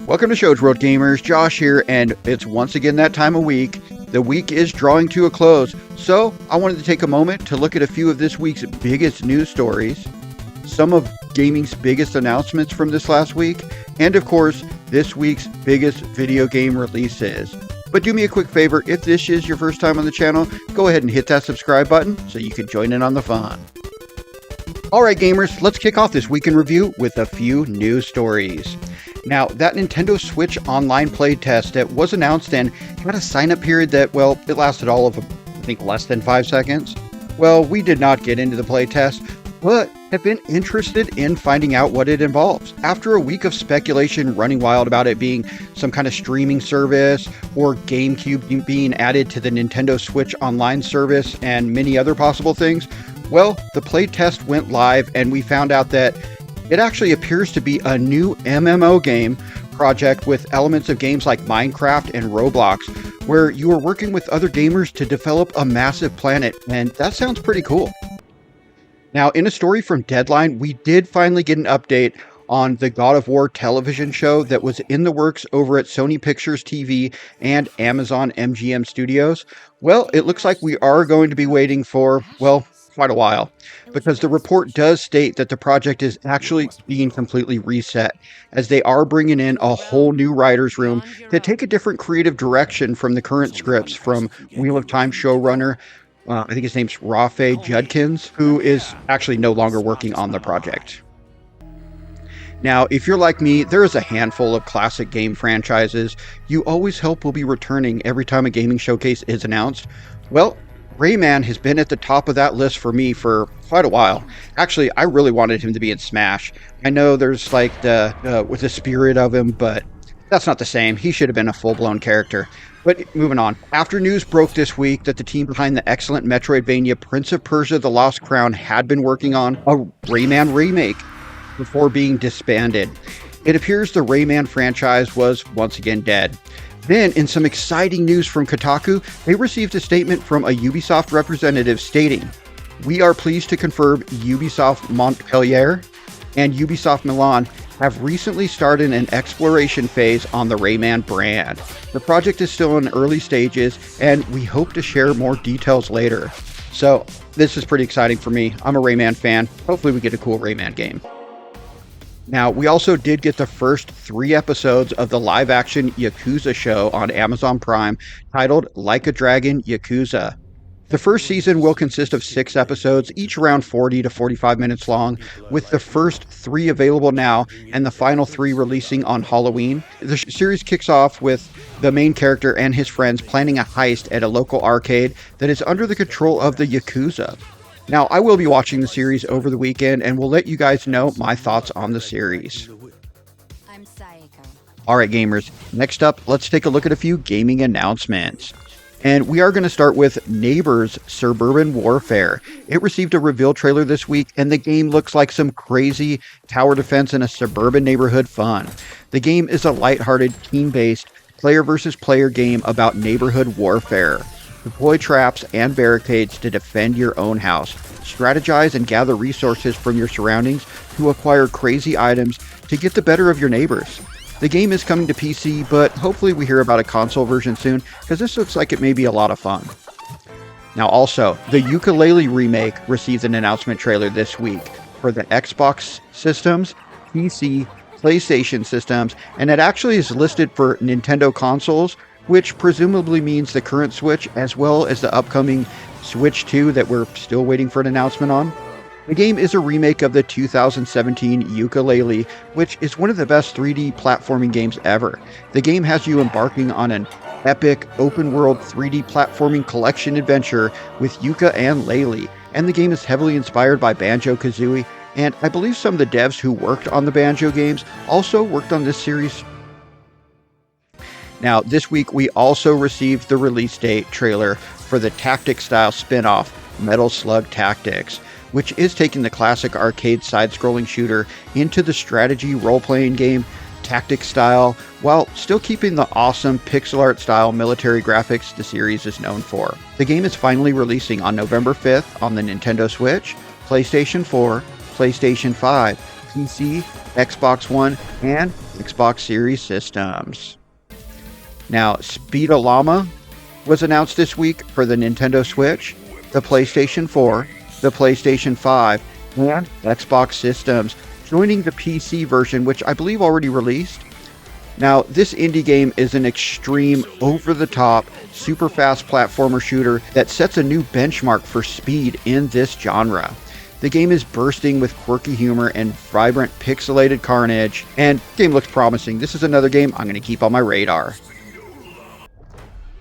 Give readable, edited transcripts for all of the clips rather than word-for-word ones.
Welcome to Show's World Gamers, Josh here, and it's once again that time of week. The week is drawing to a close, so I wanted to take a moment to look at a few of this week's biggest news stories, some of gaming's biggest announcements from this last week, and of course, this week's biggest video game releases. But do me a quick favor, if this is your first time on the channel, go ahead and hit that subscribe button so you can join in on the fun. Alright gamers, let's kick off this week in review with a few news stories. Now, that Nintendo Switch online playtest that was announced and had a sign-up period that, well, it lasted all of, I think, less than 5 seconds. Well, we did not get into the playtest, but have been interested in finding out what it involves. After a week of speculation running wild about it being some kind of streaming service or GameCube being added to the Nintendo Switch online service and many other possible things, well, the playtest went live and we found out that it actually appears to be a new MMO game project with elements of games like Minecraft and Roblox, where you are working with other gamers to develop a massive planet, and that sounds pretty cool. Now, in a story from Deadline, we did finally get an update on the God of War television show that was in the works over at Sony Pictures TV and Amazon MGM Studios. Well, it looks like we are going to be waiting for, well, quite a while, because the report does state that the project is actually being completely reset, as they are bringing in a whole new writer's room to take a different creative direction from the current scripts from Wheel of Time showrunner, I think his name's Rafe Judkins, who is actually no longer working on the project. Now, if you're like me, there is a handful of classic game franchises you always hope will be returning every time a gaming showcase is announced. Well, Rayman has been at the top of that list for me for quite a while. Actually, I really wanted him to be in Smash. I know there's like with the spirit of him, but that's not the same. He should have been a full-blown character. But moving on. After news broke this week that the team behind the excellent Metroidvania Prince of Persia: The Lost Crown had been working on a Rayman remake before being disbanded, it appears the Rayman franchise was once again dead. Then, in some exciting news from Kotaku, they received a statement from a Ubisoft representative stating, "We are pleased to confirm Ubisoft Montpellier and Ubisoft Milan have recently started an exploration phase on the Rayman brand. The project is still in early stages, and we hope to share more details later." So, this is pretty exciting for me. I'm a Rayman fan. Hopefully we get a cool Rayman game. Now, we also did get the first 3 episodes of the live-action Yakuza show on Amazon Prime, titled Like a Dragon Yakuza. The first season will consist of 6 episodes, each around 40 to 45 minutes long, with the first 3 available now and the final 3 releasing on Halloween. The series kicks off with the main character and his friends planning a heist at a local arcade that is under the control of the Yakuza. Now, I will be watching the series over the weekend, and will let you guys know my thoughts on the series. Alright gamers, next up, let's take a look at a few gaming announcements. And we are going to start with Neighbors Suburban Warfare. It received a reveal trailer this week, and the game looks like some crazy tower defense in a suburban neighborhood fun. The game is a lighthearted, team-based, player versus player game about neighborhood warfare. Deploy traps and barricades to defend your own house. Strategize and gather resources from your surroundings to acquire crazy items to get the better of your neighbors. The game is coming to PC, but hopefully we hear about a console version soon, because this looks like it may be a lot of fun. Now also, the Ukulele Remake received an announcement trailer this week for the Xbox systems, PC, PlayStation systems, and it actually is listed for Nintendo consoles, which presumably means the current Switch as well as the upcoming Switch 2 that we're still waiting for an announcement on. The game is a remake of the 2017 Ukulele, which is one of the best 3D platforming games ever. The game has you embarking on an epic open-world 3D platforming collection adventure with Yuka and Lele, and the game is heavily inspired by Banjo-Kazooie, and I believe some of the devs who worked on the Banjo games also worked on this series. Now, this week we also received the release date trailer for the tactics-style spin-off, Metal Slug Tactics, which is taking the classic arcade side-scrolling shooter into the strategy role-playing game tactics style, while still keeping the awesome pixel art style military graphics the series is known for. The game is finally releasing on November 5th on the Nintendo Switch, PlayStation 4, PlayStation 5, PC, Xbox One, and Xbox Series systems. Now, Speeda Llama was announced this week for the Nintendo Switch, the PlayStation 4, the PlayStation 5, and Xbox systems, joining the PC version, which I believe already released. Now, this indie game is an extreme, over-the-top, super fast platformer shooter that sets a new benchmark for speed in this genre. The game is bursting with quirky humor and vibrant pixelated carnage, and the game looks promising. This is another game I'm going to keep on my radar.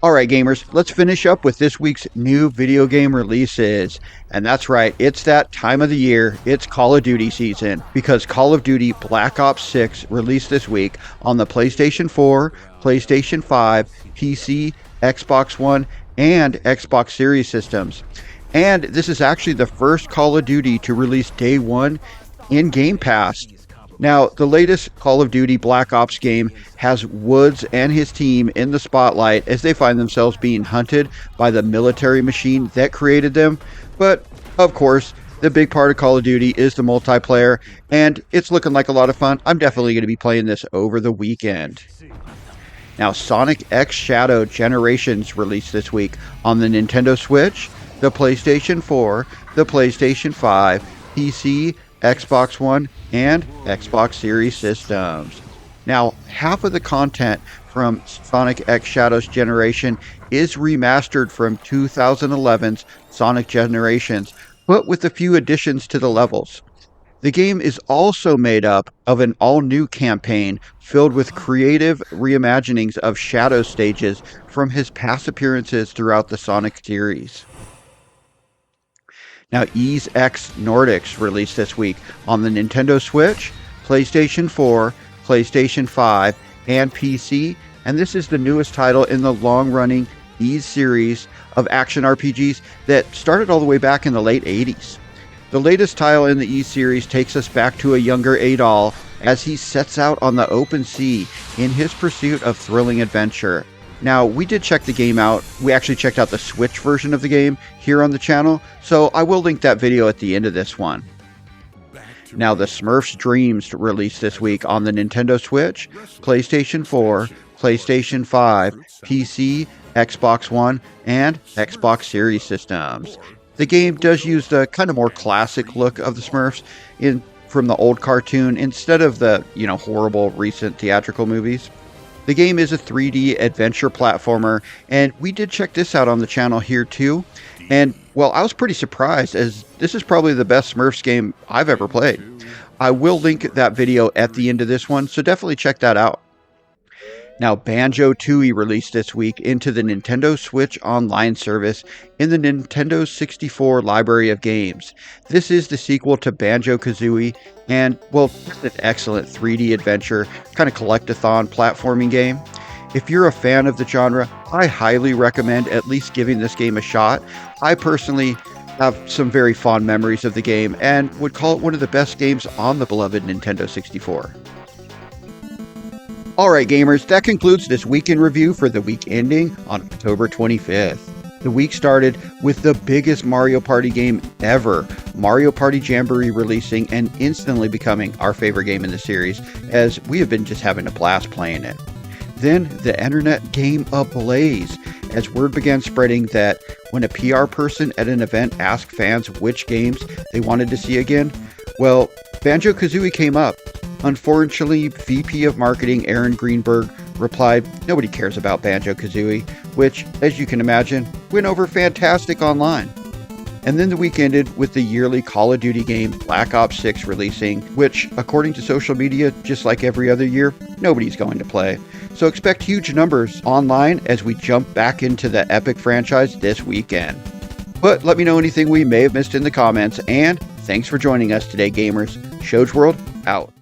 Alright gamers, let's finish up with this week's new video game releases. And that's right, it's that time of the year, it's Call of Duty season, because Call of Duty Black Ops 6 released this week on the PlayStation 4, PlayStation 5, PC, Xbox One, and Xbox Series systems. And this is actually the first Call of Duty to release day one in Game Pass. Now, the latest Call of Duty Black Ops game has Woods and his team in the spotlight as they find themselves being hunted by the military machine that created them. But, of course, the big part of Call of Duty is the multiplayer, and it's looking like a lot of fun. I'm definitely going to be playing this over the weekend. Now, Sonic X Shadow Generations released this week on the Nintendo Switch, the PlayStation 4, the PlayStation 5, PC, Xbox One, and Xbox Series systems. Now, half of the content from Sonic X Shadows Generation is remastered from 2011's Sonic Generations, but with a few additions to the levels. The game is also made up of an all-new campaign filled with creative reimaginings of Shadow stages from his past appearances throughout the Sonic series. Now, Ys X Nordics released this week on the Nintendo Switch, PlayStation 4, PlayStation 5, and PC, and this is the newest title in the long-running Ys series of action RPGs that started all the way back in the late 80s. The latest title in the Ys series takes us back to a younger Adol as he sets out on the open sea in his pursuit of thrilling adventure. Now, we did check the game out. We actually checked out the Switch version of the game here on the channel, so I will link that video at the end of this one. Now, the Smurfs Dreams released this week on the Nintendo Switch, PlayStation 4, PlayStation 5, PC, Xbox One, and Xbox Series systems. The game does use the kind of more classic look of the Smurfs from the old cartoon instead of the, horrible recent theatrical movies. The game is a 3D adventure platformer, and we did check this out on the channel here too. And, well, I was pretty surprised, as this is probably the best Smurfs game I've ever played. I will link that video at the end of this one, so definitely check that out. Now, Banjo Tooie released this week into the Nintendo Switch Online service in the Nintendo 64 library of games. This is the sequel to Banjo-Kazooie, and, well, it's an excellent 3D adventure, kind of collect-a-thon platforming game. If you're a fan of the genre, I highly recommend at least giving this game a shot. I personally have some very fond memories of the game and would call it one of the best games on the beloved Nintendo 64. Alright gamers, that concludes this week in review for the week ending on October 25th. The week started with the biggest Mario Party game ever, Mario Party Jamboree, releasing and instantly becoming our favorite game in the series, as we have been just having a blast playing it. Then the internet came ablaze as word began spreading that when a PR person at an event asked fans which games they wanted to see again, well, Banjo-Kazooie came up. Unfortunately, VP of Marketing Aaron Greenberg replied, "Nobody cares about Banjo-Kazooie," which, as you can imagine, went over fantastic online. And then the week ended with the yearly Call of Duty game Black Ops 6 releasing, which, according to social media, just like every other year, nobody's going to play. So expect huge numbers online as we jump back into the epic franchise this weekend. But let me know anything we may have missed in the comments, and thanks for joining us today, gamers. Shows World out.